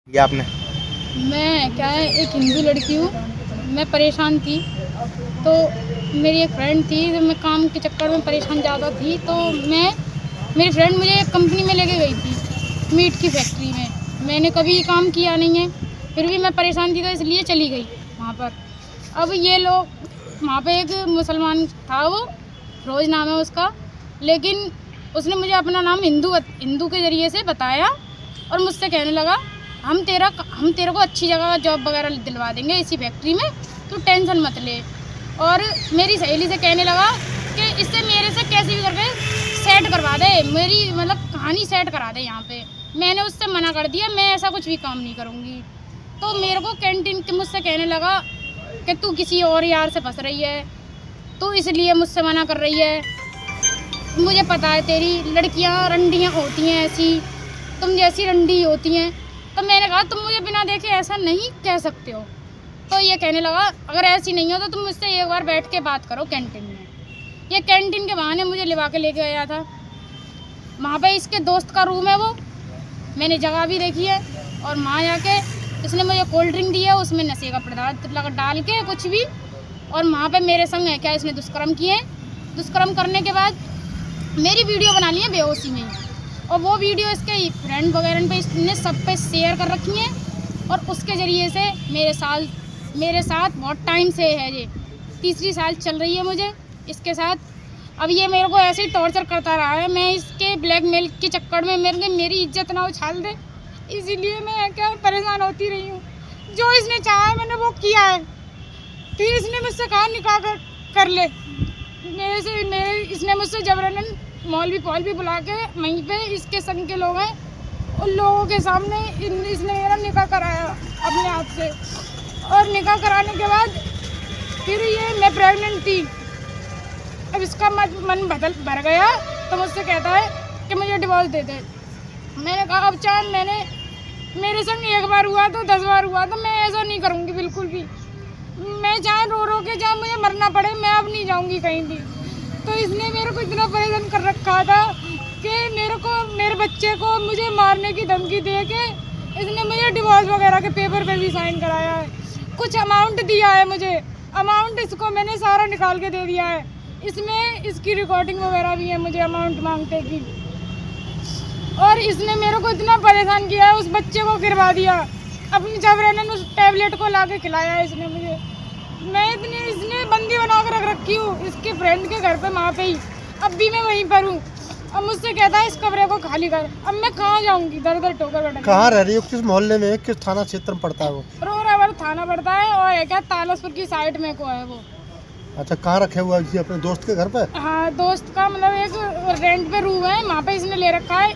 ये आपने मैं क्या है एक हिंदू लड़की हूँ। मैं परेशान थी तो मेरी एक फ्रेंड थी, तो मैं काम के चक्कर में परेशान ज़्यादा थी, तो मेरी फ्रेंड मुझे एक कंपनी में लेके गई थी, मीट की फैक्ट्री में। मैंने कभी काम किया नहीं है, फिर भी मैं परेशान थी तो इसलिए चली गई वहाँ पर। अब ये लोग वहाँ पे एक मुसलमान था, वो रोज़ नाम है उसका, लेकिन उसने मुझे अपना नाम हिंदू के ज़रिए से बताया और मुझसे कहने लगा हम तेरे को अच्छी जगह जॉब वगैरह दिलवा देंगे इसी फैक्ट्री में, तू टेंशन मत ले। और मेरी सहेली से कहने लगा कि इससे मेरे से कैसे भी करके सेट करवा दे, मेरी मतलब कहानी सेट करा दे यहाँ पे। मैंने उससे मना कर दिया, मैं ऐसा कुछ भी काम नहीं करूँगी। तो मेरे को कैंटीन के मुझसे कहने लगा कि तू किसी और यार से फंस रही है, तो इसलिए मुझसे मना कर रही है। मुझे पता है तेरी लड़कियाँ रंडियाँ होती हैं ऐसी, तुम जैसी रंडी होती हैं। तो मैंने कहा तुम मुझे बिना देखे ऐसा नहीं कह सकते हो। तो ये कहने लगा अगर ऐसी नहीं हो तो तुम मुझसे एक बार बैठ के बात करो कैंटीन में। ये कैंटीन के बहाने मुझे लिवा के लेके गया था। वहाँ पे इसके दोस्त का रूम है, वो मैंने जगह भी देखी है। और वहाँ जाके इसने मुझे कोल्ड ड्रिंक दी है, उसमें नशे का पदार्थ लगा डाल के कुछ भी। और वहाँ पे मेरे संग है क्या, इसने दुष्कर्म किए। दुष्कर्म करने के बाद मेरी वीडियो बना ली है बेहोशी में, और वो वीडियो इसके फ्रेंड वगैरह पे इसने सब पे शेयर कर रखी है। और उसके ज़रिए से मेरे साथ बहुत टाइम से है, ये तीसरी साल चल रही है मुझे इसके साथ। अब ये मेरे को ऐसे ही टॉर्चर करता रहा है। मैं इसके ब्लैकमेल के चक्कर में मेरी इज्जत ना उछाल दे, इसीलिए मैं क्या परेशान होती रही हूँ। जो इसने चाहा है मैंने वो किया है। फिर इसने मुझसे कहा निकाह कर ले, इसने मुझसे जबरन मौलवी बुला के वहीं पे इसके संग के लोग हैं उन लोगों के सामने इसने मेरा निकाह कराया अपने हाथ से। और निकाह कराने के बाद फिर ये मैं प्रेग्नेंट थी। अब इसका मन भर गया तो मुझसे कहता है कि मुझे डिवोर्स दे दे। मैंने कहा अब चाहे मेरे संग एक बार हुआ तो 10 बार हुआ, तो मैं ऐसा नहीं करूँगी बिल्कुल भी। मैं चाहे रो के चाहे मुझे मरना पड़े, मैं अब नहीं जाऊँगी कहीं भी। तो इसने मेरे को इतना परेशान कर रखा था कि मेरे बच्चे को मुझे मारने की धमकी दे के इसने मुझे डिवोर्स वगैरह के पेपर पे भी साइन कराया है। कुछ अमाउंट दिया है मुझे, अमाउंट इसको मैंने सारा निकाल के दे दिया है। इसमें इसकी रिकॉर्डिंग वगैरह भी है मुझे अमाउंट मांगते की। और इसने मेरे को इतना परेशान किया है, उस बच्चे को गिरवा दिया, अपनी जबरन उस टैबलेट को ला के खिलाया है इसने मुझे। इसने बंदी बना कर रख रखी हूँ इसके फ्रेंड के घर पे, वहाँ पे ही। अब भी मैं वहीं पर हूँ। अब मुझसे कहता है इस कमरे को खाली कर। अब मैं कहाँ जाऊँगी, दर दर ठोकर बैठा। कहाँ रह रही हो, किस मोहल्ले में, किस थाना क्षेत्र में पड़ता है वो? रोरावर थाना पड़ता है और है क्या तालसपुर की साइड में को है वो। अच्छा, कहाँ रखे हुआ है? अपने दोस्त के घर पे? हाँ, दोस्त का मतलब एक रेंट पे रूम है, वहाँ पे इसने ले रखा है,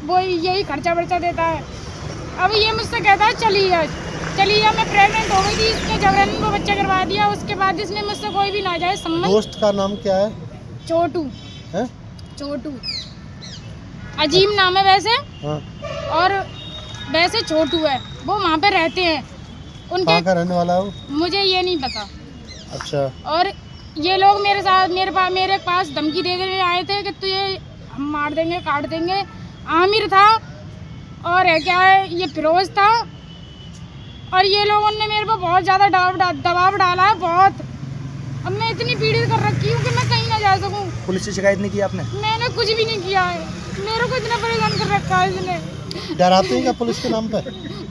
वो यही खर्चा वर्चा देता है। अब ये मुझसे कहता है चली जा। मैं प्रेग्नेंट हो गई थी, इसके जबरन को बच्चा करवा दिया। उसके बाद इसने मुझसे कोई भी नाजायज संबंध। दोस्त का नाम क्या है? छोटू है? छोटू अजीम नाम है वैसे। हाँ। और वैसे छोटू है, वो वहाँ पे रहते हैं। कहाँ का रहने वाला है वो? मुझे ये नहीं पता। अच्छा। और ये लोग मेरे पास धमकी दे देने आए थे कि तुझे हम मार देंगे, काट देंगे। आमिर था और है क्या है ये फिरोज था। और ये लोगों ने मेरे पर बहुत ज़्यादा दबाव डाला है, बहुत। अब मैं इतनी पीड़ित कर रखी हूँ कि मैं कहीं ना जा सकूँ। पुलिस से शिकायत नहीं की आपने? मैंने कुछ भी नहीं किया है, मेरे को इतना परेशान कर रखा है इसने। डराते हैं क्या पुलिस के नाम पे?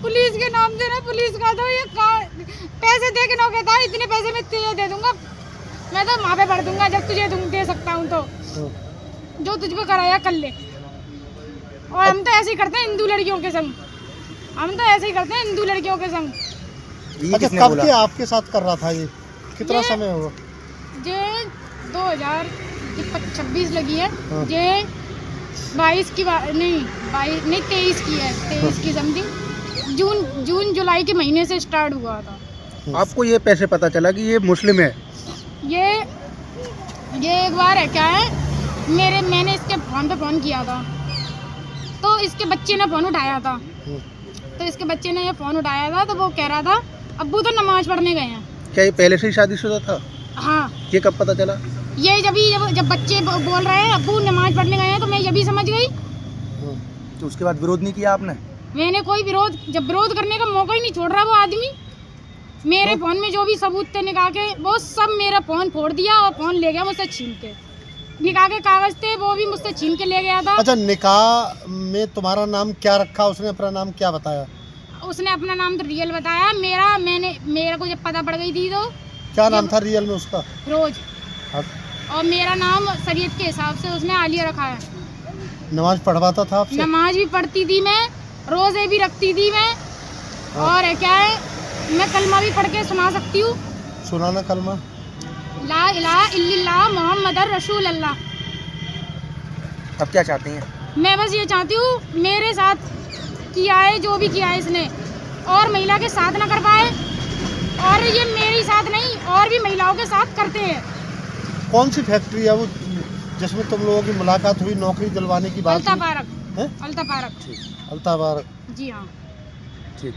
पुलिस के नाम से ना, पुलिस का तो ये पैसे दे के ना कहता है इतने पैसे मैं तुझे दे दूंगा, मैं तो वहाँ पे भर दूंगा जब तुझे दे सकता हूँ तो जो तुझ पे कराया कर ले। और हम तो ऐसे ही करते हैं हिंदू लड़कियों के संग, अच्छा, कब के आपके साथ कर रहा था ये? कितना समय हुआ? ये 2026 लगी है। हाँ। ये 22 की नहीं 23 की है, 23 की समथिंग। जून जुलाई के महीने से स्टार्ट हुआ था। आपको ये पैसे पता चला कि ये मुस्लिम है? ये एक बार है क्या है, मैंने इसके फ़ोन पे फ़ोन किया था, तो इसके बच्चे ने फ़ोन उठाया था। तो इसके बच्चे ने ये फ़ोन उठाया था, तो वो कह रहा था अब्बू तो नमाज़ पढ़ने गए हैं। क्या ये पहले से ही शादीशुदा था? हाँ। ये कब पता चला? ये जब बच्चे बोल रहे हैं अब्बू नमाज़ पढ़ने गए हैं, तो मैं ये भी समझ गई। तो उसके बाद विरोध नहीं किया आपने? मैंने कोई जब विरोध करने का मौका ही नहीं छोड़ रहा वो आदमी। मेरे फोन में जो भी सबूत थे निकाह के, वो सब मेरा फोन फोड़ दिया और फोन ले गया मुझसे छीन के। निकाह के कागज थे वो भी मुझसे छीन के ले गया था। अच्छा, निकाह में तुम्हारा नाम क्या रखा? उसने अपना नाम क्या बताया? उसने अपना नाम तो रियल बताया। मेरे को जब पता पड़ गई थी तो क्या नाम था रियल में उसका? रोज। हाँ। और मेरा नाम शरीयत के हिसाब से उसने आलिया रखा है। नमाज पढ़वाता था आपसे? नमाज भी पढ़ती थी मैं, रोजे भी रखती थी मैं। हाँ। और क्या है, मैं कलमा भी पढ़ के सुना सकती हूँ। सुनाना कलमा। ला इलाहा इल्लल्लाह मुहम्मदुर रसूल अल्लाह। अब क्या चाहती हैं? मैं बस ये चाहती हूँ मेरे साथ किया है जो भी किया है इसने, और महिला के साथ ना कर पाए। और ये मेरे साथ नहीं, और भी महिलाओं के साथ करते हैं। कौन सी फैक्ट्री है वो जिसमें तुम लोगों की मुलाकात हुई, नौकरी दिलवाने की बात? अल्ताफ पारक। है? अल्ताफ पारक। अल्ताफ पारक। जी हाँ। ठीक।